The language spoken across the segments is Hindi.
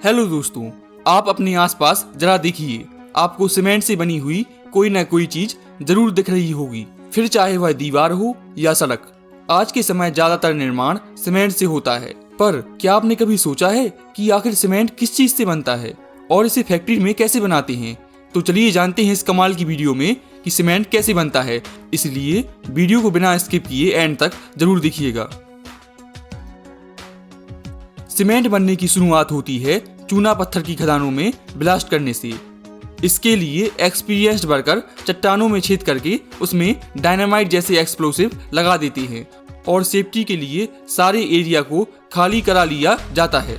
हेलो दोस्तों, आप अपने आसपास जरा देखिए। आपको सीमेंट से बनी हुई कोई न कोई चीज जरूर दिख रही होगी, फिर चाहे वह दीवार हो या सड़क। आज के समय ज्यादातर निर्माण सीमेंट से होता है, पर क्या आपने कभी सोचा है कि आखिर सीमेंट किस चीज से बनता है और इसे फैक्ट्री में कैसे बनाते हैं? तो चलिए जानते हैं इस कमाल की वीडियो में कि सीमेंट कैसे बनता है। इसलिए वीडियो को बिना स्किप किए एंड तक जरूर देखिएगा। सीमेंट बनने की शुरुआत होती है चूना पत्थर की खदानों में ब्लास्ट करने से। इसके लिए एक्सपीरियंस्ड वर्कर चट्टानों में छेद करके उसमें डायनामाइट जैसे एक्सप्लोसिव लगा देते हैं और सेफ्टी के लिए सारे एरिया को खाली करा लिया जाता है।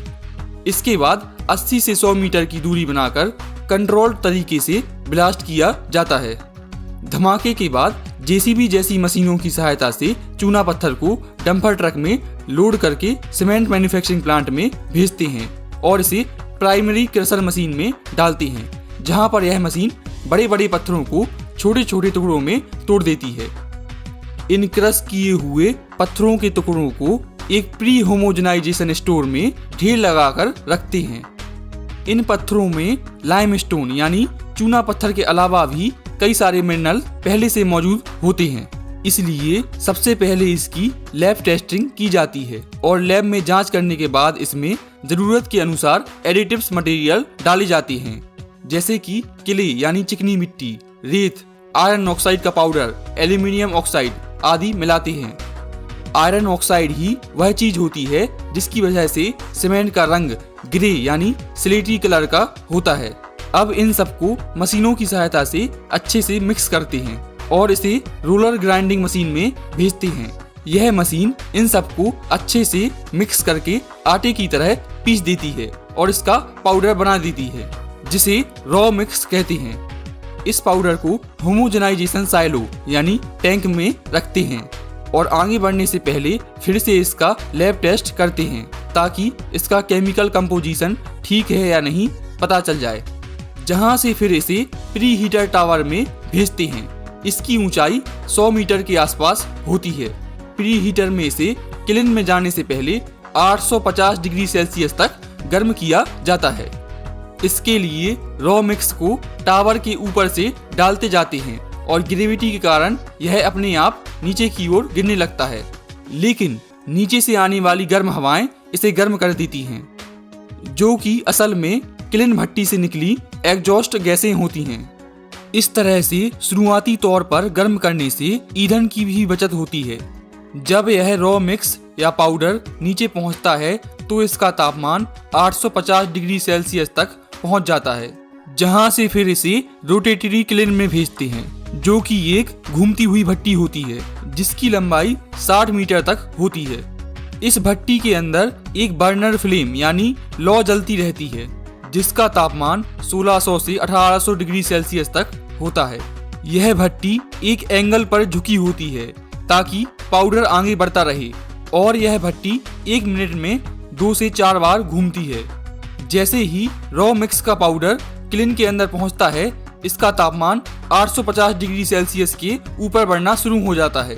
इसके बाद 80 से 100 मीटर की दूरी बनाकर कंट्रोल्ड तरीके से ब्लास्ट किया जाता है। धमाके के बाद जेसीबी जैसी मशीनों की सहायता से चूना पत्थर को डंपर ट्रक में लोड करके सीमेंट मैन्युफैक्चरिंग प्लांट में भेजते हैं और इसे प्राइमरी क्रशर मशीन में डालते हैं, जहां पर यह मशीन बड़े बड़े पत्थरों को छोटे छोटे टुकड़ों में तोड़ देती है। इन क्रश किए हुए पत्थरों के टुकड़ों को एक प्री होमोजेनाइजेशन स्टोर में ढेर लगाकर रखते हैं। इन पत्थरों में लाइमस्टोन यानी चूना पत्थर के अलावा भी कई सारे मिनरल पहले से मौजूद होते हैं, इसलिए सबसे पहले इसकी लैब टेस्टिंग की जाती है और लैब में जांच करने के बाद इसमें जरूरत के अनुसार एडिटिव्स मटेरियल डाले जाते हैं, जैसे कि क्ले यानी चिकनी मिट्टी, रेत, आयरन ऑक्साइड का पाउडर, एल्यूमिनियम ऑक्साइड आदि मिलाते हैं। आयरन ऑक्साइड ही वह चीज होती है जिसकी वजह से सीमेंट का रंग ग्रे यानी स्लेटी कलर का होता है। अब इन सबको मशीनों की सहायता से अच्छे से मिक्स करते हैं और इसे रोलर ग्राइंडिंग मशीन में भेजते हैं। यह मशीन इन सबको अच्छे से मिक्स करके आटे की तरह पीस देती है और इसका पाउडर बना देती है, जिसे रॉ मिक्स कहते हैं। इस पाउडर को होमोजेनाइजेशन साइलो यानी टैंक में रखते हैं और आगे बढ़ने से पहले फिर से इसका लैब टेस्ट करते हैं, ताकि इसका केमिकल कंपोजिशन ठीक है या नहीं पता चल जाए, जहां से फिर इसे प्री हीटर टावर में भेजते हैं। इसकी ऊंचाई 100 मीटर के आसपास होती है। प्री हीटर में इसे किलिन में जाने से पहले 850 डिग्री सेल्सियस तक गर्म किया जाता है। इसके लिए रॉ मिक्स को टावर के ऊपर से डालते जाते हैं और ग्रेविटी के कारण यह अपने आप नीचे की ओर गिरने लगता है, लेकिन नीचे से आने वाली गर्म हवाएं इसे गर्म कर देती हैं, जो कि असल में किलिन भट्टी से निकली एग्जॉस्ट गैसें होती हैं। इस तरह से शुरुआती तौर पर गर्म करने से ईंधन की भी बचत होती है। जब यह रॉ मिक्स या पाउडर नीचे पहुंचता है तो इसका तापमान 850 डिग्री सेल्सियस तक पहुंच जाता है, जहां से फिर इसे रोटेटरी किलिन में भेजते हैं, जो कि एक घूमती हुई भट्टी होती है जिसकी लंबाई 60 मीटर तक होती है। इस भट्टी के अंदर एक बर्नर फ्लेम यानी लौ जलती रहती है, जिसका तापमान 1600 से 1800 डिग्री सेल्सियस तक होता है। यह भट्टी एक एंगल पर झुकी होती है ताकि पाउडर आगे बढ़ता रहे और यह भट्टी 1 मिनट में 2 से 4 बार घूमती है। जैसे ही रॉ मिक्स का पाउडर किलिन के अंदर पहुंचता है, इसका तापमान 850 डिग्री सेल्सियस के ऊपर बढ़ना शुरू हो जाता है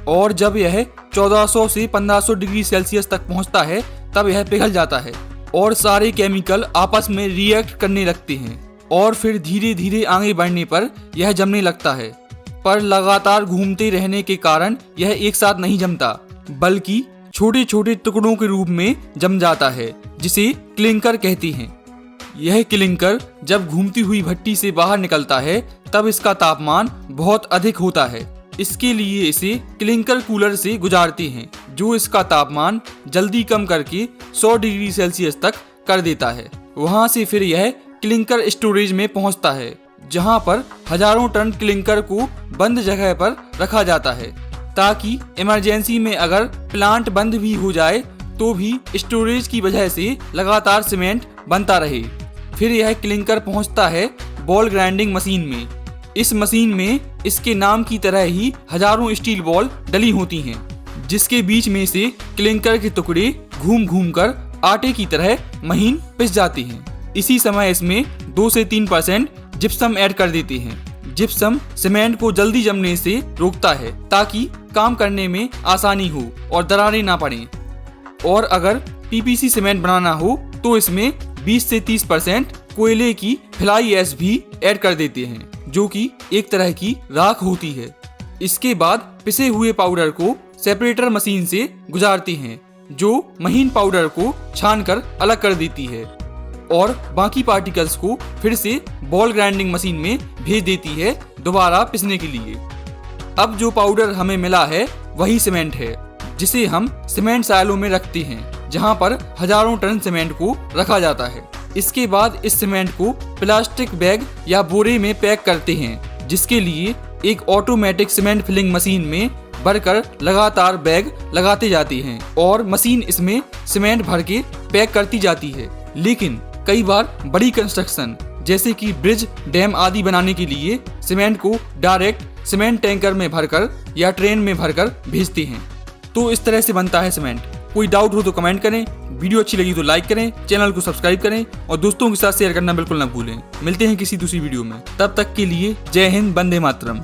और जब यह 1400 से 1500 डिग्री सेल्सियस तक पहुंचता है तब यह पिघल जाता है और सारे केमिकल आपस में रिएक्ट करने लगते हैं और फिर धीरे धीरे आगे बढ़ने पर यह जमने लगता है। पर लगातार घूमते रहने के कारण यह एक साथ नहीं जमता, बल्कि छोटे छोटे टुकड़ों के रूप में जम जाता है, जिसे क्लिंकर कहते हैं। यह क्लिंकर जब घूमती हुई भट्टी से बाहर निकलता है तब इसका तापमान बहुत अधिक होता है। इसके लिए इसे क्लिंकर कूलर से गुजारते हैं, जो इसका तापमान जल्दी कम करके 100 डिग्री सेल्सियस तक कर देता है। वहां से फिर यह क्लिंकर स्टोरेज में पहुंचता है, जहां पर हजारों टन क्लिंकर को बंद जगह पर रखा जाता है, ताकि इमरजेंसी में अगर प्लांट बंद भी हो जाए तो भी स्टोरेज की वजह से लगातार सीमेंट बनता रहे। फिर यह क्लिंकर पहुंचता है बॉल ग्राइंडिंग मशीन में। इस मशीन में इसके नाम की तरह ही हजारों स्टील बॉल डली होती हैं, जिसके बीच में से क्लिंकर के टुकड़े घूम घूम कर आटे की तरह महीन पिस जाते हैं। इसी समय इसमें 2 से 3% जिप्सम ऐड कर देते हैं। जिप्सम सीमेंट को जल्दी जमने से रोकता है ताकि काम करने में आसानी हो और दरारें ना पड़े। और अगर पीपीसी सीमेंट बनाना हो तो इसमें 20 से 30% कोयले की फ्लाई ऐश भी ऐड कर देते हैं, जो कि एक तरह की राख होती है। इसके बाद पिसे हुए पाउडर को सेपरेटर मशीन से गुजारते हैं, जो महीन पाउडर को छानकर अलग कर देती है और बाकी पार्टिकल्स को फिर से बॉल ग्राइंडिंग मशीन में भेज देती है दोबारा पिसने के लिए। अब जो पाउडर हमें मिला है वही सीमेंट है, जिसे हम सीमेंट सालों में रखते हैं, जहां पर हजारों टन सीमेंट को रखा जाता है। इसके बाद इस सीमेंट को प्लास्टिक बैग या बोरे में पैक करते हैं, जिसके लिए एक ऑटोमेटिक सीमेंट फिलिंग मशीन में भरकर लगातार बैग लगाते जाते हैं और मशीन इसमें सीमेंट भर के पैक करती जाती है। लेकिन कई बार बड़ी कंस्ट्रक्शन जैसे कि ब्रिज, डैम आदि बनाने के लिए सीमेंट को डायरेक्ट सीमेंट टैंकर में भरकर या ट्रेन में भरकर भेजते हैं। तो इस तरह से बनता है सीमेंट। कोई डाउट हो तो कमेंट करें, वीडियो अच्छी लगी तो लाइक करें, चैनल को सब्सक्राइब करें और दोस्तों के साथ शेयर करना बिल्कुल ना भूलें। मिलते हैं किसी दूसरी वीडियो में, तब तक के लिए जय हिंद, वंदे मातरम।